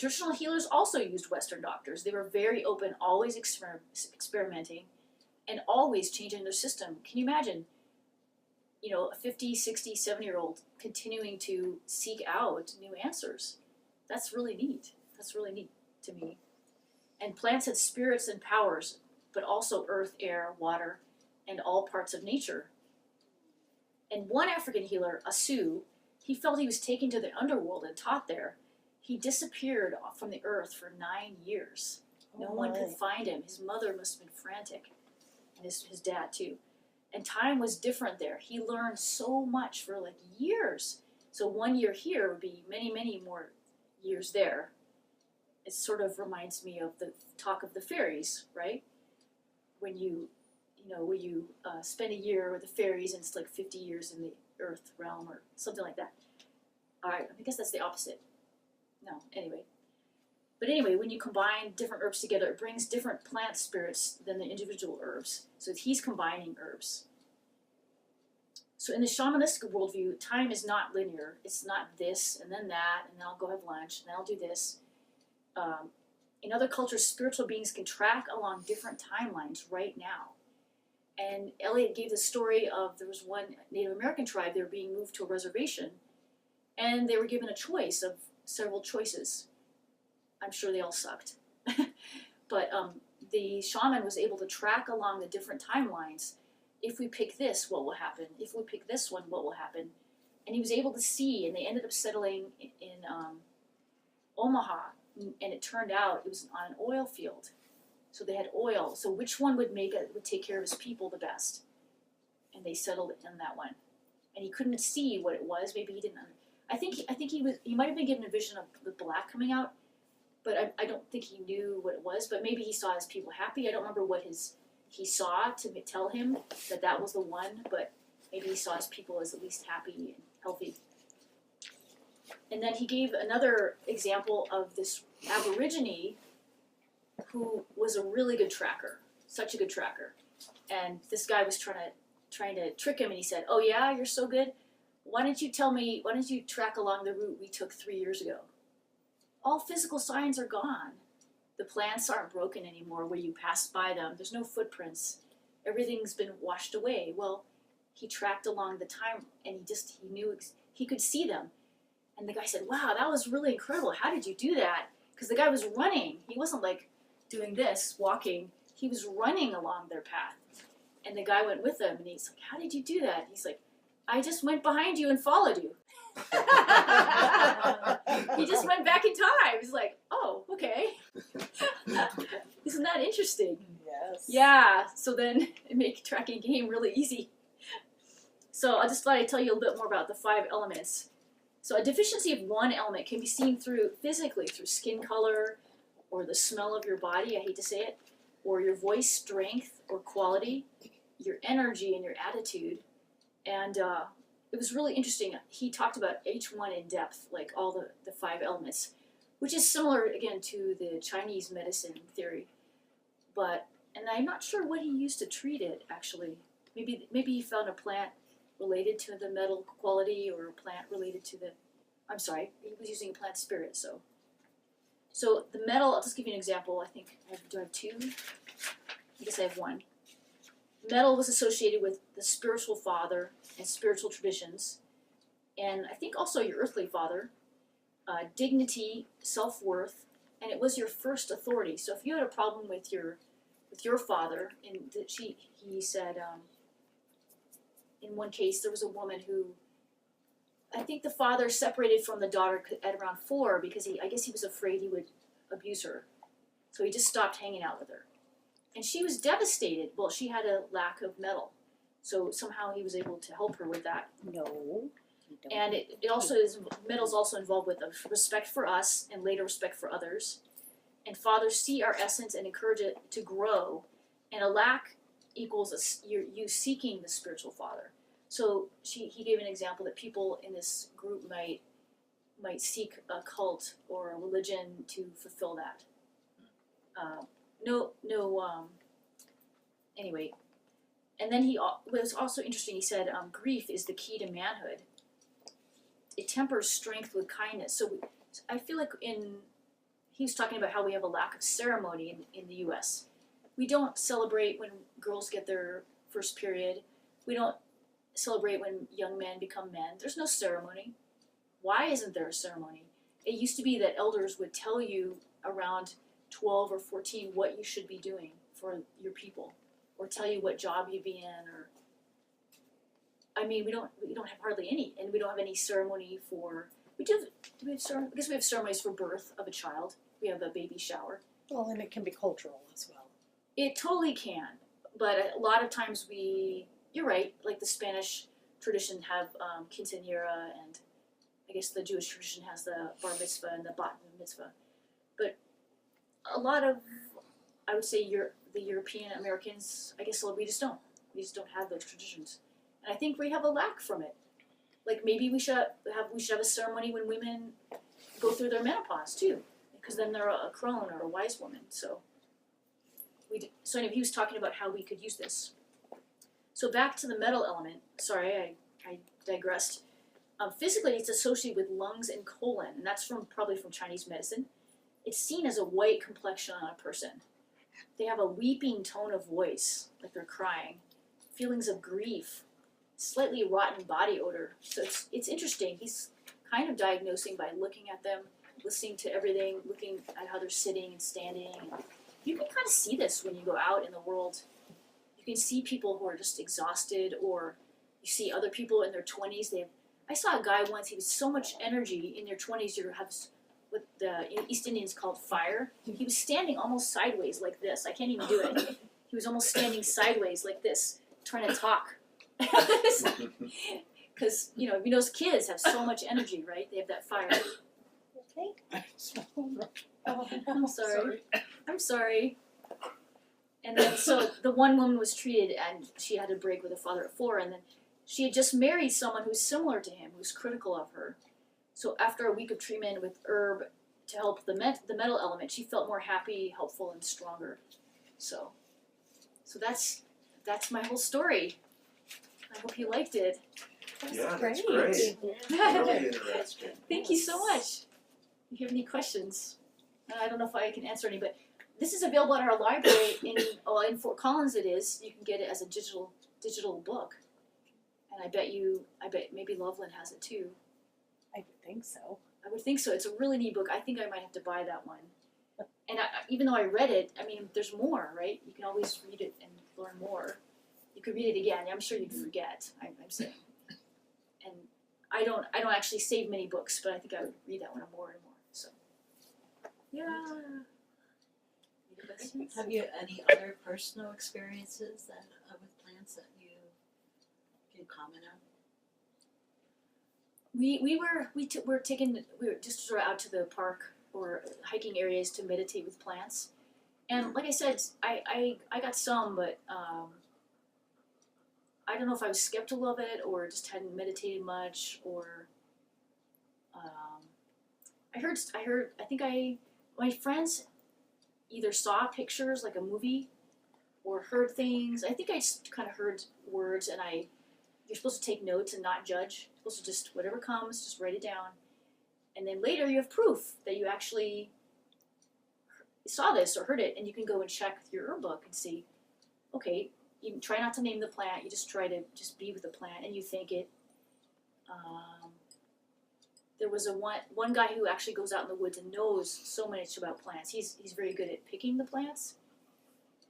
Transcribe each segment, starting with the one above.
traditional healers also used Western doctors. They were very open, always experimenting, and always changing their system. Can you imagine, a 50, 60, 70-year-old continuing to seek out new answers? That's really neat. That's really neat to me. And plants had spirits and powers, but also earth, air, water, and all parts of nature. And one African healer, a Sioux, he felt he was taken to the underworld and taught there. He disappeared from the earth for 9 years. No one could find him. His mother must have been frantic, and his dad too. And time was different there. He learned so much for like years. So 1 year here would be many, many more years there. It sort of reminds me of the talk of the fairies, right? When you spend a year with the fairies and it's like 50 years in the earth realm or something like that. All right, I guess that's the opposite. No, anyway. But anyway, when you combine different herbs together, it brings different plant spirits than the individual herbs. So he's combining herbs. So in the shamanistic worldview, time is not linear. It's not this and then that, and then I'll go have lunch, and then I'll do this. In other cultures, spiritual beings can track along different timelines right now. And Eliot gave the story of, there was one Native American tribe, they were being moved to a reservation, and they were given a choice of several choices. I'm sure they all sucked. But the shaman was able to track along the different timelines. If we pick this, what will happen? If we pick this one, what will happen? And he was able to see, and they ended up settling in Omaha, and it turned out it was on an oil field. So they had oil. So which one would take care of his people the best? And they settled in that one. And he couldn't see what it was. Maybe he didn't. I think he might have been given a vision of the black coming out, but I don't think he knew what it was. But maybe he saw his people happy. I don't remember what he saw to tell him that was the one. But maybe he saw his people as at least happy and healthy. And then he gave another example of this Aborigine who was a really good tracker, such a good tracker. And this guy was trying to trick him, and he said, "Oh yeah, you're so good. Why don't you track along the route we took 3 years ago? All physical signs are gone. The plants aren't broken anymore where you passed by them. There's no footprints. Everything's been washed away." Well, he tracked along the time, and he knew he could see them. And the guy said, "Wow, that was really incredible. How did you do that?" Because the guy was running. He wasn't like doing this, walking. He was running along their path. And the guy went with him, and he's like, "How did you do that?" He's like, "I just went behind you and followed you." He just went back in time. He's like, "Oh, okay." Isn't that interesting? Yes. Yeah, so then it makes tracking game really easy. So I just thought I'd tell you a little bit more about the 5 elements. So a deficiency of one element can be seen physically through skin color, or the smell of your body, I hate to say it, or your voice strength or quality, your energy and your attitude. And it was really interesting. He talked about each one in depth, like all the 5 elements, which is similar, again, to the Chinese medicine theory. And I'm not sure what he used to treat it, actually. Maybe he found a plant related to the metal quality, or a plant related to he was using a plant spirit, so the metal, I'll just give you an example. I think, do I have 2? I guess I have 1. Metal was associated with the spiritual father and spiritual traditions, and I think also your earthly father, dignity, self-worth, and it was your first authority. So if you had a problem with your father, and he said, in one case there was a woman who, I think the father separated from the daughter at around 4 because I guess he was afraid he would abuse her. So he just stopped hanging out with her. And she was devastated. Well, she had a lack of metal. So somehow he was able to help her with that. No. And metal's also involved with respect for us and later respect for others. And fathers see our essence and encourage it to grow. And a lack equals you seeking the spiritual father. So he gave an example that people in this group might seek a cult or a religion to fulfill that. Anyway. And then what was also interesting, he said, grief is the key to manhood. It tempers strength with kindness. So I feel like in he was talking about how we have a lack of ceremony in the U.S. We don't celebrate when girls get their first period. We don't celebrate when young men become men. There's no ceremony. Why isn't there a ceremony? It used to be that elders would tell you around 12 or 14 what you should be doing for your people, or tell you what job you'd be in, or I mean, we don't have hardly any, and we don't have any ceremony for. We do we have I guess we have ceremonies for birth of a child. We have a baby shower. Well, and it can be cultural as well. It totally can, but a lot of times you're right, like the Spanish tradition have quinceañera, and I guess the Jewish tradition has the bar mitzvah and the bat mitzvah. But a lot of, I would say, the European Americans, I guess we just don't have those traditions, and I think we have a lack from it. Like maybe we should have a ceremony when women go through their menopause too, because then they're a crone or a wise woman. So anyway, he was talking about how we could use this. So back to the metal element. Sorry, I digressed. Physically, it's associated with lungs and colon, and that's probably from Chinese medicine. It's seen as a white complexion on a person. They have a weeping tone of voice, like they're crying, feelings of grief, slightly rotten body odor. So it's interesting. He's kind of diagnosing by looking at them, listening to everything, looking at how they're sitting and standing. And you can kind of see this when you go out in the world. You can see people who are just exhausted, or you see other people in their 20s. I saw a guy once, he was so much energy in their 20s. You have what the East Indians called fire. He was standing almost sideways like this. I can't even do it. He was almost standing sideways like this, trying to talk. Because, those kids have so much energy, right? They have that fire. Okay. I'm sorry. And then, so the one woman was treated, and she had to break with her father at 4, and then she had just married someone who's similar to him, who's critical of her. So after a week of treatment with herb to help the metal element, she felt more happy, helpful, and stronger. So that's my whole story. I hope you liked it. That's great. Really interesting. Thank you so much. If you have any questions, I don't know if I can answer any, but this is available at our library in Fort Collins. It is. You can get it as a digital book, and I bet maybe Loveland has it too. I would think so. I would think so. It's a really neat book. I think I might have to buy that one. And even though I read it, I mean, there's more, right? You can always read it and learn more. You could read it again. I'm sure you'd forget. I'm saying. And I don't actually save many books, but I think I would read that one more and more. So, yeah. Any questions? Have you any other personal experiences with plants that you can comment on? We were just sort of out to the park or hiking areas to meditate with plants, and like I said, I got some, but I don't know if I was skeptical of it or just hadn't meditated much, or my friends either saw pictures like a movie or heard things. I think I just kind of heard words, and you're supposed to take notes and not judge. You're supposed to just, whatever comes, just write it down. And then later you have proof that you actually saw this or heard it, and you can go and check your herb book and see, okay, you try not to name the plant, you just try to just be with the plant, and you thank it. There was one guy who actually goes out in the woods and knows so much about plants. He's very good at picking the plants.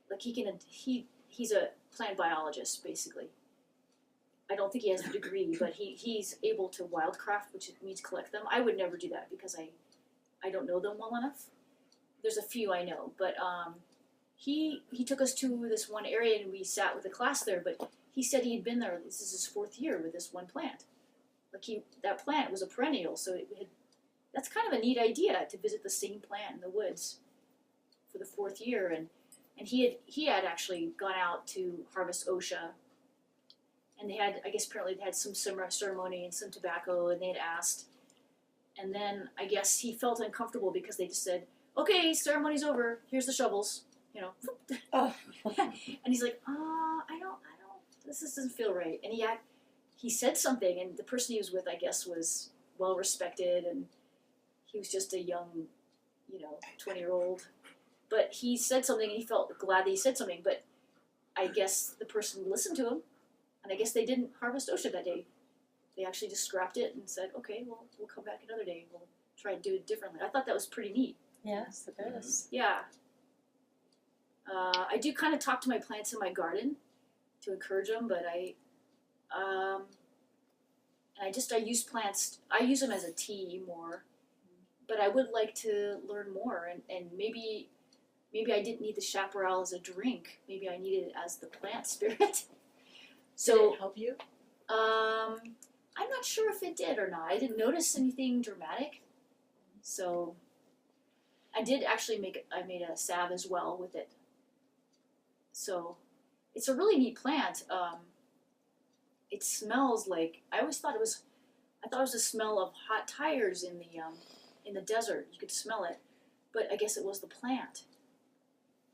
Like he's a plant biologist, basically. I don't think he has a degree, but he's able to wildcraft, which means collect them. I would never do that because I don't know them well enough. There's a few I know, but he took us to this one area and we sat with the class there. But he said he had been there. This is his 4th year with this one plant. Like that plant was a perennial, so that's kind of a neat idea to visit the same plant in the woods for the 4th year. And he had actually gone out to harvest Osha. And apparently they had some ceremony and some tobacco, and they had asked. And then I guess he felt uncomfortable because they just said, okay, ceremony's over, here's the shovels, Oh. And he's like, I don't, this doesn't feel right. And he said something, and the person he was with, I guess, was well respected, and he was just a young 20-year-old. But he said something, and he felt glad that he said something. But I guess the person listened to him, and I guess they didn't harvest Osha that day. They actually just scrapped it and said, okay, well, we'll come back another day. We'll try and do it differently. I thought that was pretty neat. Yes, it is. Yeah. I do kind of talk to my plants in my garden to encourage them, but I use plants. I use them as a tea more, but I would like to learn more, and maybe I didn't need the chaparral as a drink. Maybe I needed it as the plant spirit. So Did it help you? I'm not sure if it did or not. I didn't notice anything dramatic. So I did actually I made a salve as well with it. So it's a really neat plant. It smells like, I thought it was the smell of hot tires in the desert. You could smell it, but I guess it was the plant.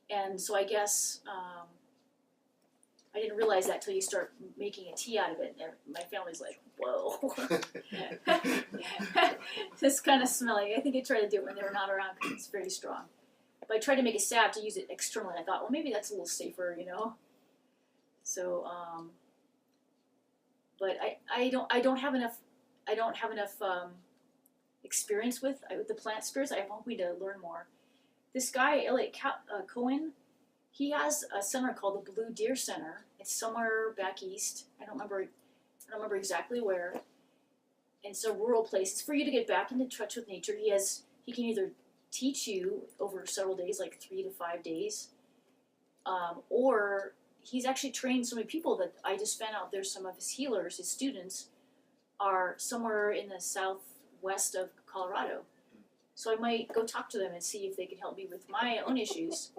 And so I guess I didn't realize that till you start making a tea out of it. And my family's like, whoa. It's kind of smelly. I think I tried to do it when they were not around because it's very strong. But I tried to make a salve to use it externally. I thought, well, maybe that's a little safer, So, but I don't have enough experience with the plant spirits. I'm hoping to learn more. This guy, Eliot Cowen, he has a center called the Blue Deer Center. It's somewhere back east. I don't remember exactly where. And it's a rural place. It's for you to get back into touch with nature. He can either teach you over several days, like 3 to 5 days, or he's actually trained so many people that I just found out there's some of his healers, his students, are somewhere in the southwest of Colorado. So I might go talk to them and see if they can help me with my own issues.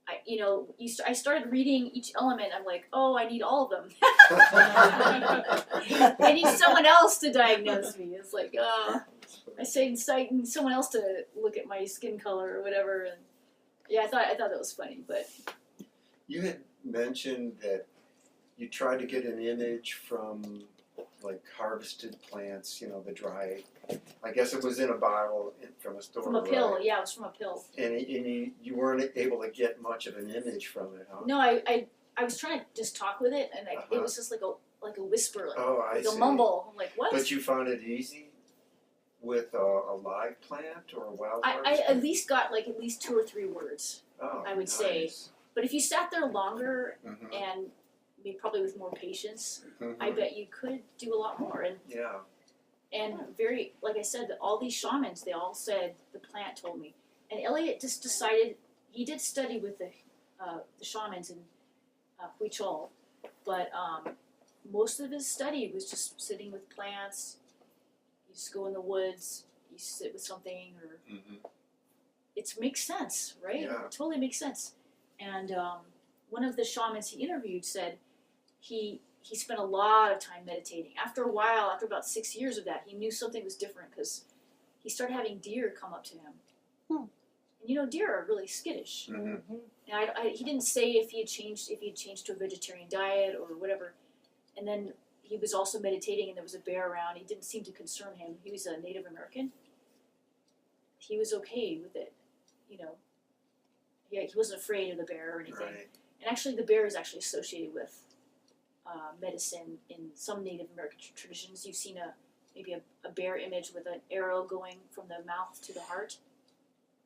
I started reading each element. I'm like, oh, I need all of them. I need someone else to diagnose me. It's like, I say inciting someone else to look at my skin color or whatever. And yeah, I thought that was funny. But You had mentioned that you tried to get an image from like harvested plants, the dry. I guess it was in a bottle from a store. from a pill, right? yeah, it was from a pill. And you weren't able to get much of an image from it, huh? No, I was trying to just talk with it, and it was just like a whisper, I like a see. mumble. I'm like, what? But you found it easy with a live plant or a wild I harvest at least got like at least 2 or 3 words. Oh, I would say. nice. But if you sat there longer Mhm. and maybe probably with more patience, Mhm. I bet you could do a lot more. Yeah. And very, like I said, all these shamans, they all said the plant told me. And Eliot just decided, he did study with the shamans in Huichol, but most of his study was just sitting with plants. You just go in the woods, you sit with something, or Mhm. it makes sense, right? Yeah. It totally makes sense. And one of the shamans he interviewed said he spent a lot of time meditating. After a while, after about 6 years of that, he knew something was different because he started having deer come up to him. And deer are really skittish. Mhm. And he didn't say if he had changed to a vegetarian diet or whatever. And then he was also meditating, and there was a bear around. He didn't seem to concern him. He was a Native American. He was okay with it, Yeah, he wasn't afraid of the bear or anything. Right. And actually, the bear is actually associated with medicine in some Native American traditions. You've seen maybe a bear image with an arrow going from the mouth to the heart.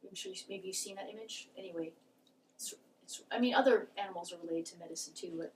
I'm sure maybe you've seen that image. Anyway, other animals are related to medicine too, but